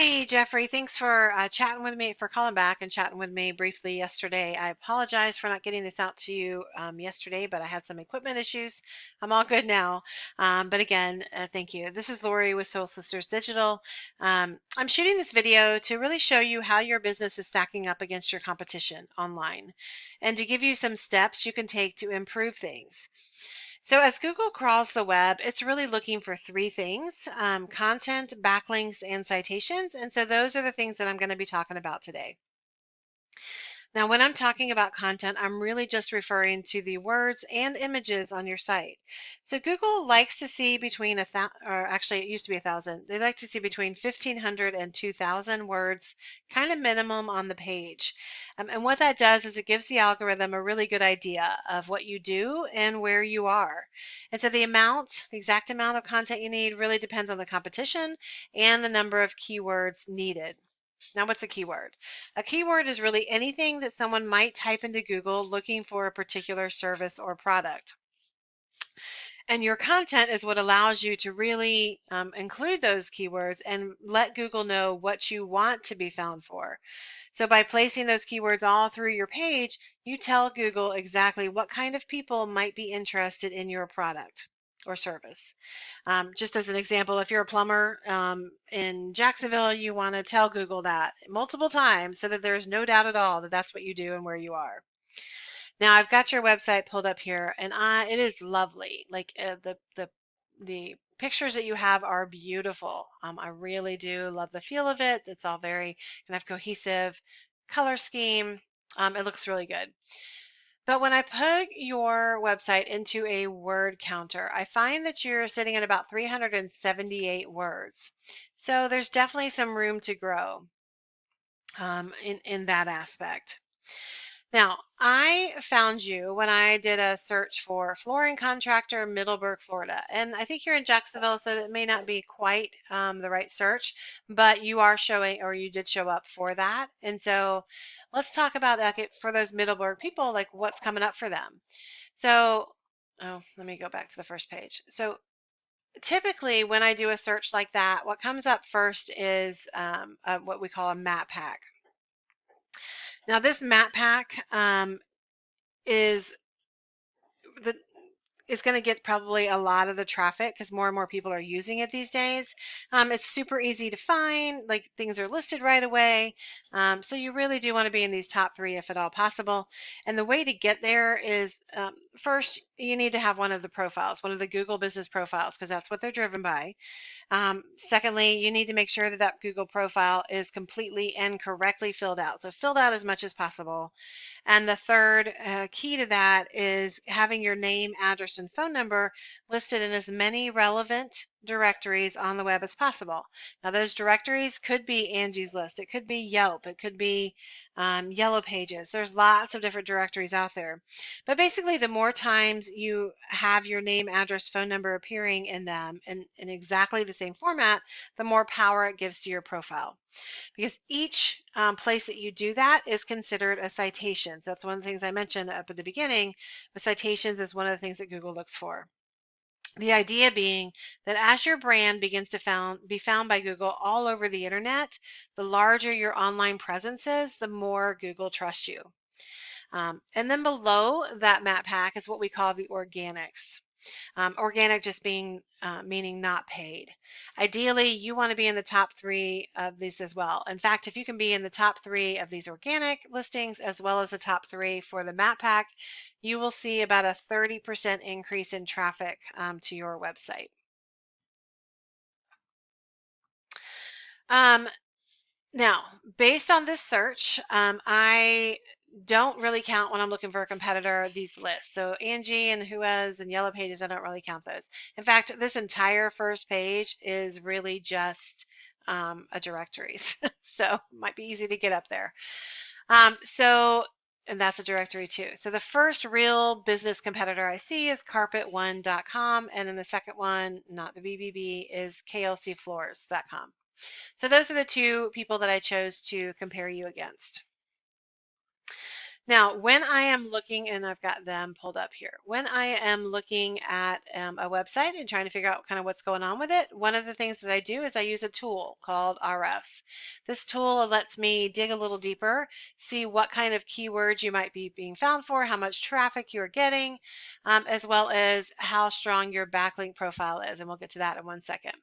Hey, Jeffrey, thanks for chatting with me, for calling back and chatting with me briefly yesterday. I apologize for not getting this out to you yesterday, but I had some equipment issues. I'm all good now. But again, thank you. This is Lori with Soul Sisters Digital. I'm shooting this video to really show you how your business is stacking up against your competition online and to give you some steps you can take to improve things. So as Google crawls the web, it's really looking for three things, content, backlinks, and citations. And so those are the things that I'm going to be talking about today. Now, when I'm talking about content, I'm really just referring to the words and images on your site. So Google likes to see between or actually it used to be 1,000. They like to see between 1,500 and 2,000 words, kind of minimum on the page. And what that does is it gives the algorithm a really good idea of what you do and where you are. And so the exact amount of content you need really depends on the competition and the number of keywords needed. Now, what's a keyword? A keyword is really anything that someone might type into Google looking for a particular service or product. And your content is what allows you to really include those keywords and let Google know what you want to be found for. So by placing those keywords all through your page, you tell Google exactly what kind of people might be interested in your product or service. Just as an example, if you're a plumber in Jacksonville, you want to tell Google that multiple times so that there's no doubt at all that that's what you do and where you are. Now I've got your website pulled up here, and it is lovely. Like the pictures that you have are beautiful. I really do love the feel of it. It's all very kind of cohesive color scheme. It looks really good. But when I put your website into a word counter, I find that you're sitting at about 378 words. So there's definitely some room to grow in that aspect. Now, I found you when I did a search for flooring contractor, Middleburg, Florida. And I think you're in Jacksonville, so it may not be quite the right search, but you are showing, or you did show up for that. And so let's talk about for those Middleburg people, like what's coming up for them. So, oh, let me go back to the first page. So typically when I do a search like that, what comes up first is what we call a map pack. Now, this map pack is the is going to get probably a lot of the traffic because more and more people are using it these days. It's super easy to find, like things are listed right away. So you really do want to be in these top three if at all possible. And the way to get there is first, you need to have one of the profiles, one of the Google business profiles, because that's what they're driven by. Secondly, you need to make sure that that Google profile is completely and correctly filled out. So filled out as much as possible. And the third key to that is having your name, address, and phone number listed in as many relevant directories on the web as possible. Now, those directories could be Angie's List, it could be Yelp, it could be Yellow Pages. There's lots of different directories out there. But basically, the more times you have your name, address, phone number appearing in them in exactly the same format, the more power it gives to your profile. Because each place that you do that is considered a citation. So that's one of the things I mentioned up at the beginning. But citations is one of the things that Google looks for. The idea being that as your brand begins to be found by Google all over the internet, the larger your online presence is, the more Google trusts you. And then below that map pack is what we call the organics. Organic just meaning not paid. Ideally, you want to be in the top three of these as well. In fact, if you can be in the top three of these organic listings as well as the top three for the map pack, you will see about a 30% increase in traffic to your website. Um, Now, based on this search, I don't really count when I'm looking for a competitor these lists. So Angie and Whoas and Yellow Pages, I don't really count those. In fact, this entire first page is really just a directories. So it might be easy to get up there. And that's a directory too. So the first real business competitor I see is carpet1.com. And then the second one, not the BBB, is klcfloors.com. So those are the two people that I chose to compare you against. Now, when I am looking, and I've got them pulled up here, when I am looking at a website and trying to figure out kind of what's going on with it, one of the things that I do is I use a tool called RFs. This tool lets me dig a little deeper, see what kind of keywords you might be being found for, how much traffic you're getting, as well as how strong your backlink profile is. And we'll get to that in 1 second.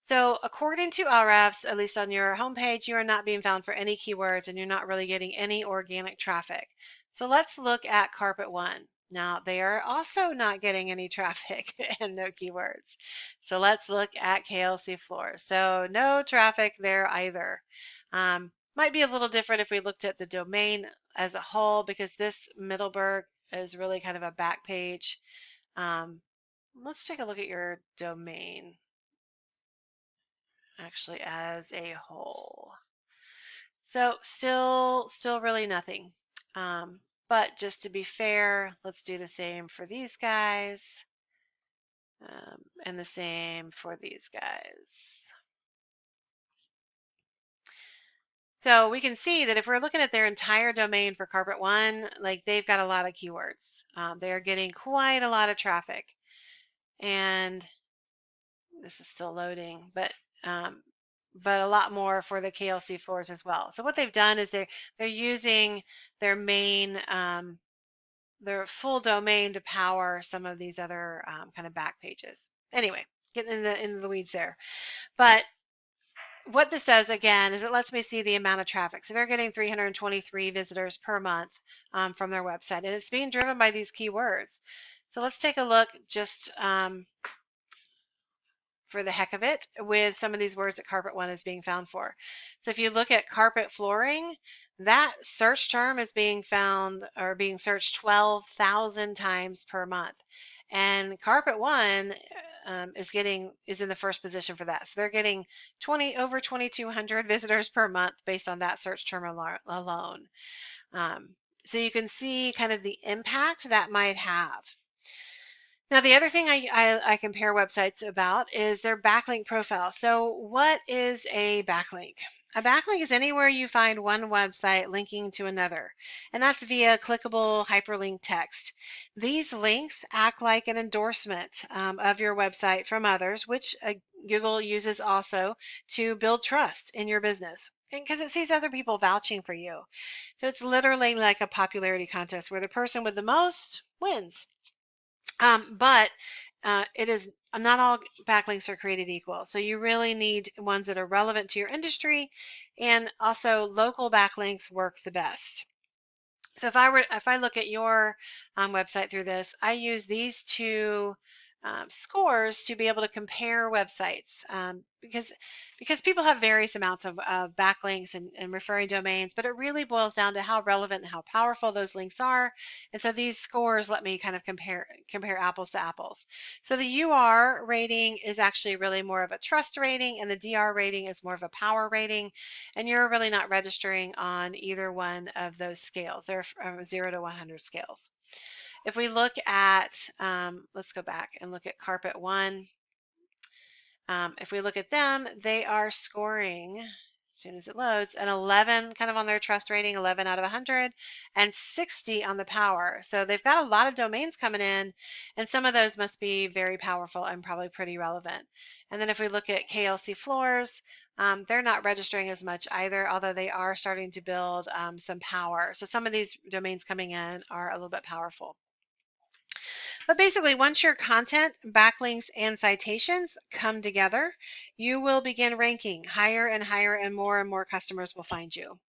So according to RFs, at least on your homepage, you are not being found for any keywords and you're not really getting any organic traffic. So let's look at Carpet One. Now they are also not getting any traffic and no keywords. So let's look at KLC Floors. So no traffic there either. Might be a little different if we looked at the domain as a whole because this Middleburg is really kind of a back page. Let's take a look at your domain actually as a whole. So still really nothing. But just to be fair, let's do the same for these guys and the same for these guys. So we can see that if we're looking at their entire domain for Carpet One, like they've got a lot of keywords. They are getting quite a lot of traffic. And this is still loading, but a lot more for the KLC floors as well. So what they've done is they're using their main their full domain to power some of these other kind of back pages. Anyway, getting in the weeds there. But what this does again is it lets me see the amount of traffic. So they're getting 323 visitors per month from their website, and it's being driven by these keywords. So let's take a look just for the heck of it with some of these words that Carpet One is being found for. So if you look at carpet flooring, that search term is being found or being searched 12,000 times per month. And Carpet One is in the first position for that. So they're getting over 2,200 visitors per month based on that search term alone. So you can see kind of the impact that might have. Now, the other thing I compare websites about is their backlink profile. So what is a backlink? A backlink is anywhere you find one website linking to another, and that's via clickable hyperlink text. These links act like an endorsement of your website from others, which Google uses also to build trust in your business because it sees other people vouching for you. So it's literally like a popularity contest where the person with the most wins. But it is not all backlinks are created equal. So you really need ones that are relevant to your industry, and also local backlinks work the best. So if I look at your website through this, I use these two scores to be able to compare websites because people have various amounts of backlinks and referring domains, but it really boils down to how relevant and how powerful those links are. And so these scores let me kind of compare apples to apples. So the UR rating is actually really more of a trust rating, and the DR rating is more of a power rating. And you're really not registering on either one of those scales. They're 0 to 100 scales. If we look at, let's go back and look at Carpet One. If we look at them, they are scoring, as soon as it loads, an 11 kind of on their trust rating, 11 out of 100, and 60 on the power. So they've got a lot of domains coming in, and some of those must be very powerful and probably pretty relevant. And then if we look at KLC Floors, they're not registering as much either, although they are starting to build some power. So some of these domains coming in are a little bit powerful. But basically, once your content, backlinks, and citations come together, you will begin ranking higher and higher, and more customers will find you.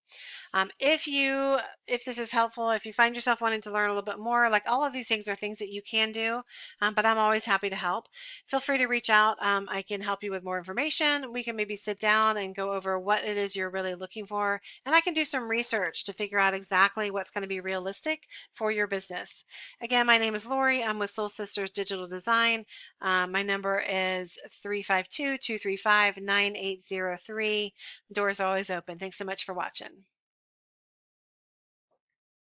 If this is helpful, if you find yourself wanting to learn a little bit more, like all of these things are things that you can do, but I'm always happy to help. Feel free to reach out. I can help you with more information. We can maybe sit down and go over what it is you're really looking for, and I can do some research to figure out exactly what's going to be realistic for your business. Again, my name is Lori. I'm with Soul Sisters Digital Design. My number is 352-235-9803. Doors always open. Thanks so much for watching.